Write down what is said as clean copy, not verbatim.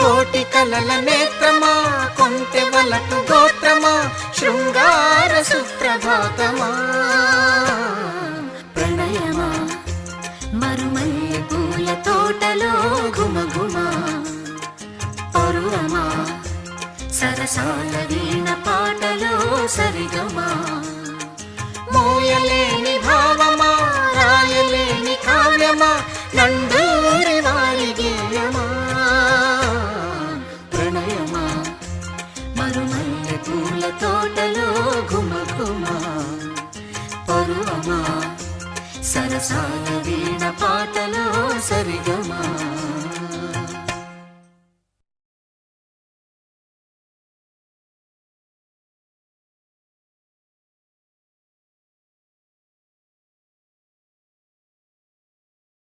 కోటి కలల నేత్రమా, కొంటె వలపు గోత్రమా, శృంగార సుప్రభాతమా. ప్రణయమా మరుమల్లె పూల తోటలో ఘుమఘుమా, పరువమా సరసాల వీణ పాటలో సరిగమా. మోయలేని భావమా, రాయలేని కావ్యమా, నండూరి వారి గేయమా. ప్రణయమా మరుమల్లె పూల తోటలో ఘుమఘుమా, పరువమా సరసాల వీణ పాట